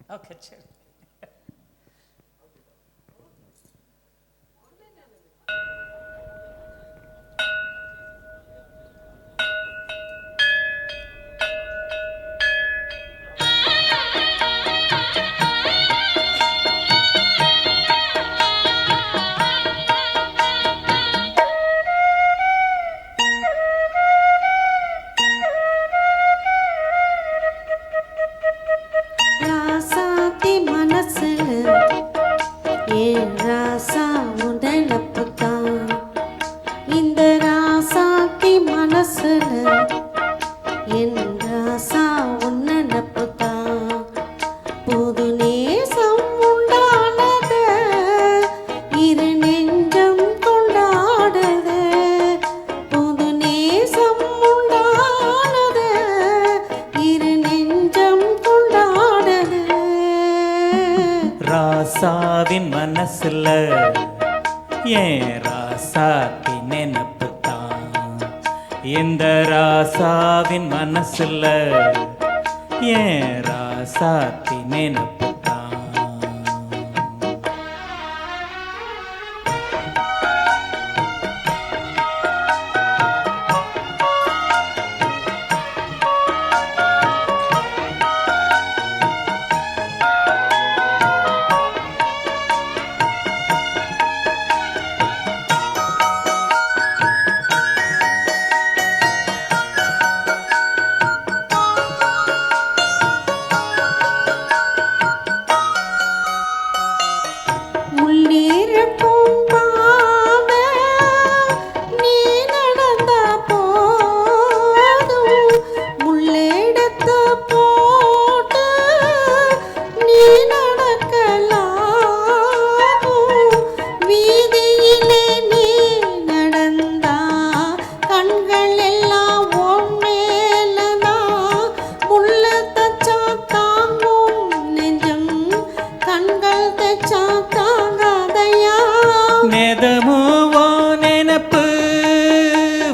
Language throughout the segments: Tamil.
ஓகே சரி. ராசாவின் மனசுல ஏன் ராசாத்தி நினப்பு தான். இந்த ராசாவின் மனசுல ஏன் ராசாத்தி நினப்பு தான்.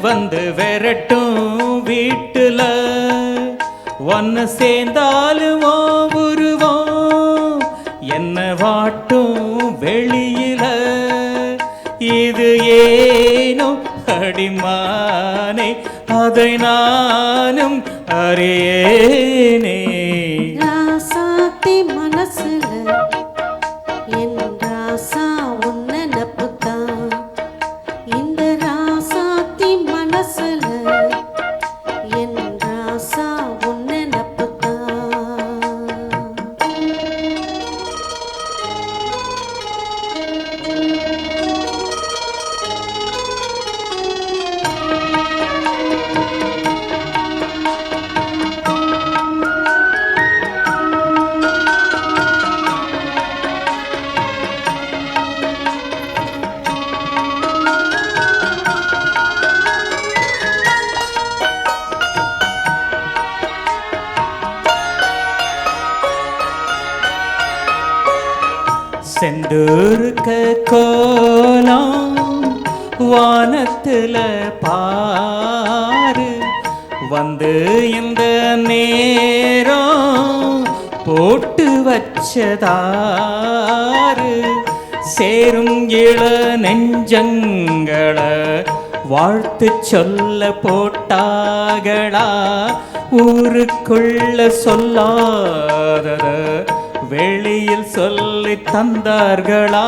வந்து விரட்டும் வீட்டுல ஒன்னு சேர்ந்தாலும் உருவோம் என்ன வாட்டும் வெளியில. இது ஏனோ அடிமானே அதை நானும் அறியேனே. ராசாத்தி மனசுல என் ராசா உன்ன நப்புதான். இந்த ராசாத்தி மனசுல என் ராசா உன்ன நப்புதான். செந்தூருக்க கோலம் வானத்துல பாரு வந்து இந்த நேரம் போட்டு வச்சதாரு. சேரும் இள நெஞ்சங்கள வாழ்த்து சொல்ல போட்டாகளா ஊருக்குள்ள சொல்லாதத வெளியில் சொல்லி தந்தார்களா.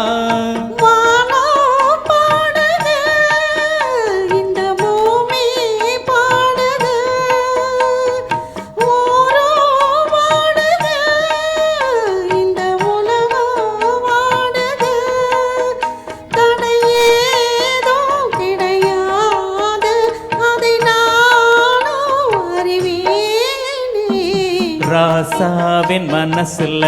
ராசாவின் மனசுல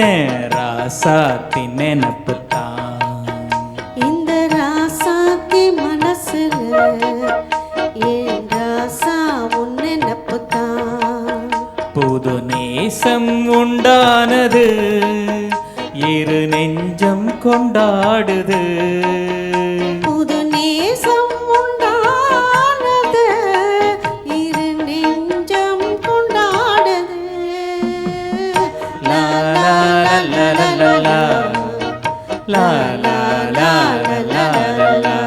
ஏன் ராசாத்தி நினப்பு தான். இந்த ராசாத்தி மனசுல ஏன் ராசா உன் நினப்பு தான். புது நேசம் உண்டானது இரு நெஞ்சம் கொண்டாடுது. புது நேசம் உண்டானது இரு நெஞ்சம் கொண்டாடுது. லா லா லா லா லா லா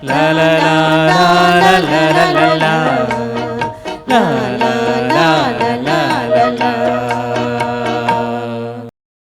லா லா லா லா லா லா லா லா